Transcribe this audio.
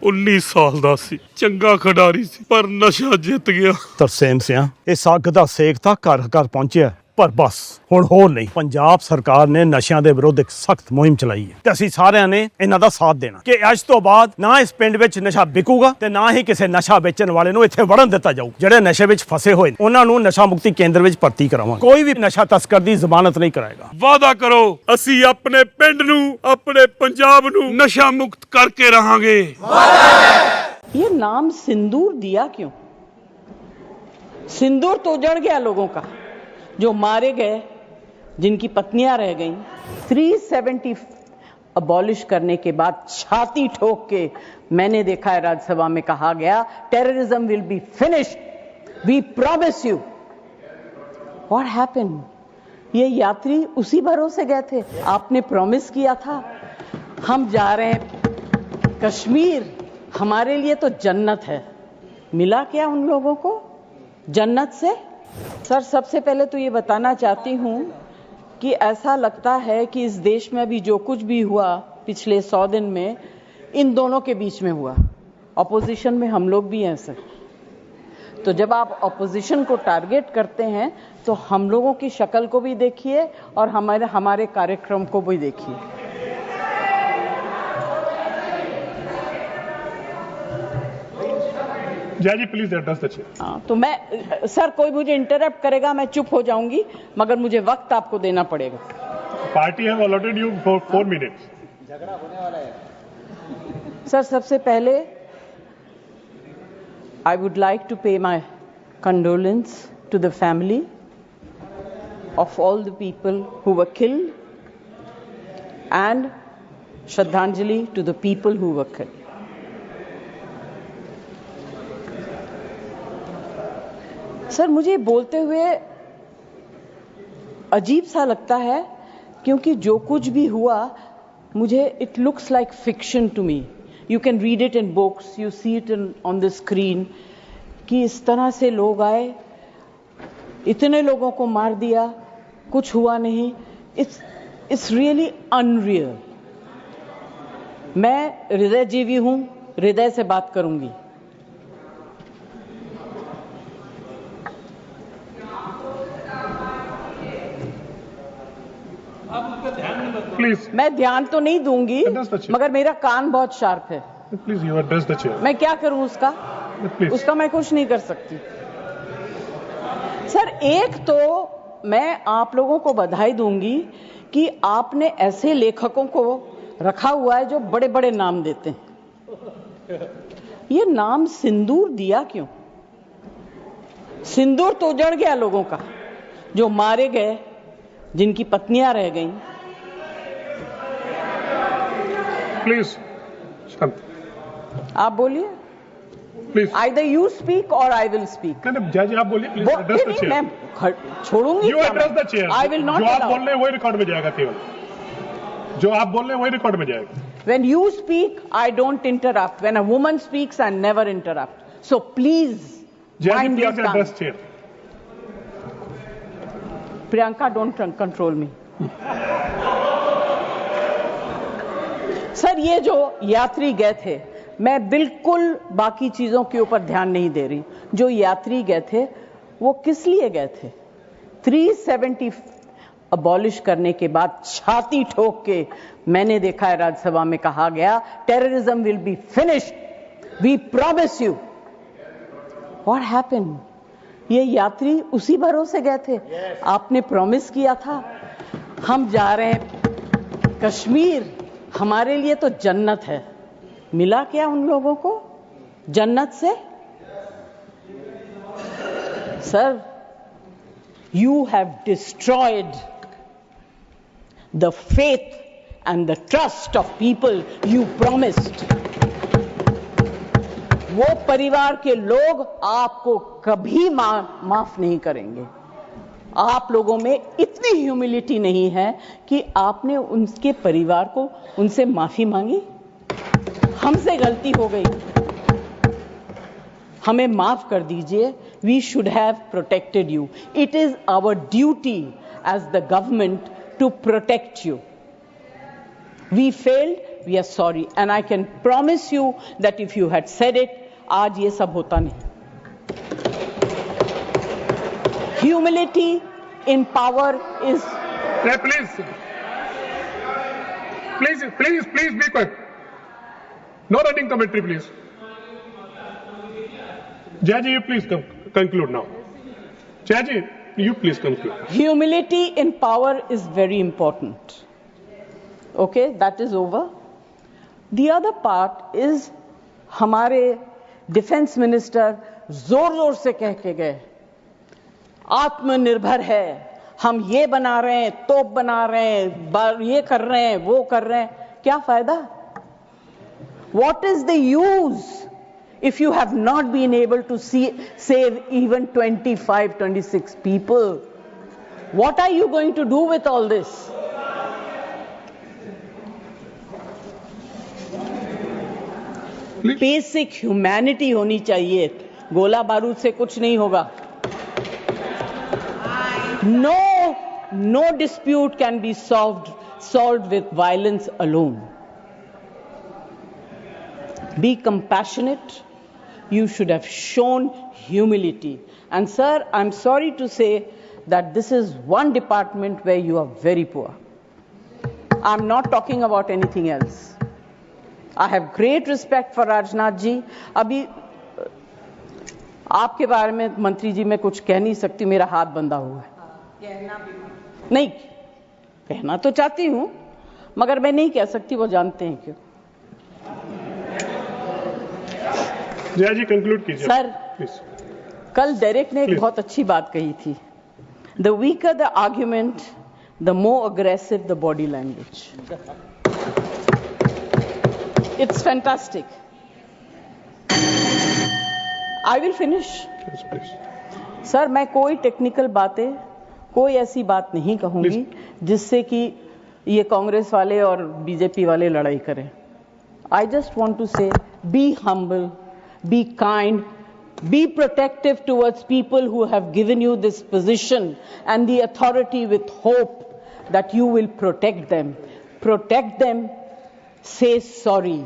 19 ਸਾਲ ਦਾ ਸੀ, ਚੰਗਾ ਖਿਡਾਰੀ ਸੀ, ਪਰ ਨਸ਼ਾ ਜਿੱਤ ਗਿਆ। ਤਰਸੇਮ ਸਿਆ ਇਹ ਸੱਗ ਦਾ ਸੇਕ ਤਾਂ ਘਰ ਘਰ ਪਹੁੰਚਿਆ, ਪਰ ਬਸ ਹੁਣ ਹੋਰ ਨਹੀਂ। ਪੰਜਾਬ ਸਰਕਾਰ ਨੇ ਨਸ਼ਿਆਂ ਦੇ ਵਿਰੁੱਧ ਇੱਕ ਸਖਤ ਮੁਹਿੰਮ ਚਲਾਈ ਹੈ ਤੇ ਅਸੀਂ ਸਾਰਿਆਂ ਨੇ ਇਹਨਾਂ ਦਾ ਸਾਥ ਦੇਣਾ ਕਿ ਅੱਜ ਤੋਂ ਬਾਅਦ ਨਾ ਇਸ ਪਿੰਡ ਵਿੱਚ ਨਸ਼ਾ ਵਿਕੂਗਾ ਤੇ ਨਾ ਹੀ ਕਿਸੇ ਨਸ਼ਾ ਵੇਚਣ ਵਾਲੇ ਨੂੰ ਇੱਥੇ ਵੜਨ ਦਿੱਤਾ ਜਾਊ। ਜਿਹੜੇ ਨਸ਼ੇ ਵਿੱਚ ਫਸੇ ਹੋਏ ਨੇ ਉਹਨਾਂ ਨੂੰ ਨਸ਼ਾ ਮੁਕਤੀ ਕੇਂਦਰ ਵਿੱਚ ਭਰਤੀ ਕਰਾਵਾਂਗੇ। ਕੋਈ ਵੀ ਨਸ਼ਾ ਤਸਕਰ ਦੀ ਜ਼ਮਾਨਤ ਨਹੀਂ ਕਰਾਏਗਾ। ਵਾਅਦਾ ਕਰੋ, ਅਸੀਂ ਆਪਣੇ ਪਿੰਡ ਨੂੰ, ਆਪਣੇ ਪੰਜਾਬ ਨੂੰ ਨਸ਼ਾ ਮੁਕਤ ਕਰਕੇ ਰਹਾਂਗੇ। ये नाम सिंदूर दिया क्यों? सिंदूर तो उजड़ गया लोगों का, जो मारे गए, जिनकी पत्नियां रह गईं। 370 अबॉलिश करने के बाद छाती ठोक के मैंने देखा है राज्यसभा में कहा गया, terrorism will be finished, we promise you. What happened? ये यात्री उसी भरोसे गए थे। आपने प्रॉमिस किया था हम जा रहे हैं कश्मीर, हमारे लिए तो जन्नत है। मिला क्या उन लोगों को जन्नत से? सर, सबसे पहले तो ये बताना चाहती हूँ कि ऐसा लगता है कि इस देश में अभी जो कुछ भी हुआ पिछले 100 दिन में, इन दोनों के बीच में हुआ। ऑपोजिशन में हम लोग भी हैं सर, तो जब आप ऑपोजिशन को टारगेट करते हैं तो हम लोगों की शक्ल को भी देखिए और हमारे कार्यक्रम को भी देखिए। जय जी प्लीज एड्रेस द चेयर। हाँ, तो मैं सर, कोई मुझे इंटरप्ट करेगा मैं चुप हो जाऊंगी, मगर मुझे वक्त आपको देना पड़ेगा। Party have allotted you for 4 minutes. झगड़ा होने वाला है सर। सबसे पहले I would like to pay my condolence to the family of all the people who were killed and श्रद्धांजलि to the people who were killed. Sir, मुझे बोलते हुए अजीब सा लगता है क्योंकि जो कुछ भी हुआ, मुझे it looks like fiction to me. You can read it in books, you see it on the screen कि इस तरह से लोग आए, इतने लोगों को मार दिया, कुछ हुआ नहीं। It's really unreal. मैं हृदयजीवी हूं, हृदय से बात करूंगी। प्लीज मैं ध्यान तो नहीं दूंगी, मगर मेरा कान बहुत शार्प है। Please you address the chair. मैं क्या करूं उसका? उसका मैं कुछ नहीं कर सकती। सर, एक तो मैं आप लोगों को बधाई दूंगी कि आपने ऐसे लेखकों को रखा हुआ है जो बड़े बड़े नाम देते हैं। ये नाम सिंदूर दिया क्यों? सिंदूर तो उजड़ गया लोगों का, जो मारे गए, जिनकी पत्नियां रह गईं। प्लीज शांत। आप बोलिए। प्लीज आइदर यू स्पीक और आई विल स्पीक। नहीं जय जी आप बोलिए। Please address the chair. मैं छोड़ूंगी। You address the chair. I will not. जो आप बोल रहे हैं वही रिकॉर्ड में जाएगा। केवल जो आप बोल रहे हैं वही रिकॉर्ड में जाएगा। When you speak, I don't interrupt. When a woman speaks, I never interrupt. So please mind your tongue. Address chair. Priyanka, don't control me. Sir, ये जो यात्री गए थे, मैं बिल्कुल बाकी चीजों के ऊपर ध्यान नहीं दे रही। जो यात्री गए थे वो किस लिए गए थे? 370 अबॉलिश करने के बाद छाती ठोक के मैंने देखा है राज्यसभा में कहा गया, terrorism will be finished, we promise you. What happened? ये यात्री उसी भरोसे गए थे। आपने प्रॉमिस किया था हम जा रहे हैं कश्मीर, हमारे लिए तो जन्नत है। मिला क्या उन लोगों को जन्नत से? Sir, you have destroyed the faith and the trust of people you promised. वो परिवार के लोग आपको कभी माफ नहीं करेंगे। आप लोगों में इतनी ह्यूमिलिटी नहीं है कि आपने उनके परिवार को उनसे माफी मांगी। हमसे गलती हो गई, हमें माफ कर दीजिए। We should have protected you. It is our duty as the government to protect you. We failed we are sorry. And I can promise you that if you had said it, आज ये सब होता नहीं. Humility in power is. Yeah, please be quiet. No running commentary, please. Jayaji, you please conclude now. Jayaji, you please conclude. Humility in power is very important. Okay, that is over. The other part is हमारे defence minister जोर जोर से कह के गए आत्मनिर्भर है, हम ये बना रहे हैं, तोप बना रहे हैं, ये कर रहे हैं, वो कर रहे हैं. क्या फायदा? What is the use if you have not been able to save even 26 people? What are you going to do with all this? Basic humanity होनी चाहिए. गोला बारूद से कुछ नहीं होगा. No dispute can be solved with violence alone. Be compassionate. You should have shown humility. And sir, I'm sorry to say that this is one department where you are very poor. I'm not talking about anything else. I have great respect for Rajnath ji. अभी आपके बारे में मंत्री जी मैं कुछ कह नहीं सकती, मेरा हाथ बंधा हुआ है. नहीं कहना तो चाहती हूं मगर मैं नहीं कह सकती, वो जानते हैं क्यों. जया जी कंक्लूड कीजिए सर. प्लीज. कल डेरेक ने एक बहुत अच्छी बात कही थी. The weaker the argument, the more aggressive the body language. It's fantastic. I will finish. Sir, मैं कोई टेक्निकल बातें, कोई ऐसी बात नहीं कहूंगी जिससे कि ये कांग्रेस वाले और बीजेपी वाले लड़ाई करें. आई जस्ट वांट टू से be humble, be kind, be protective towards people who have given you this position and the authority, with hope that you will protect them. Protect them, say sorry.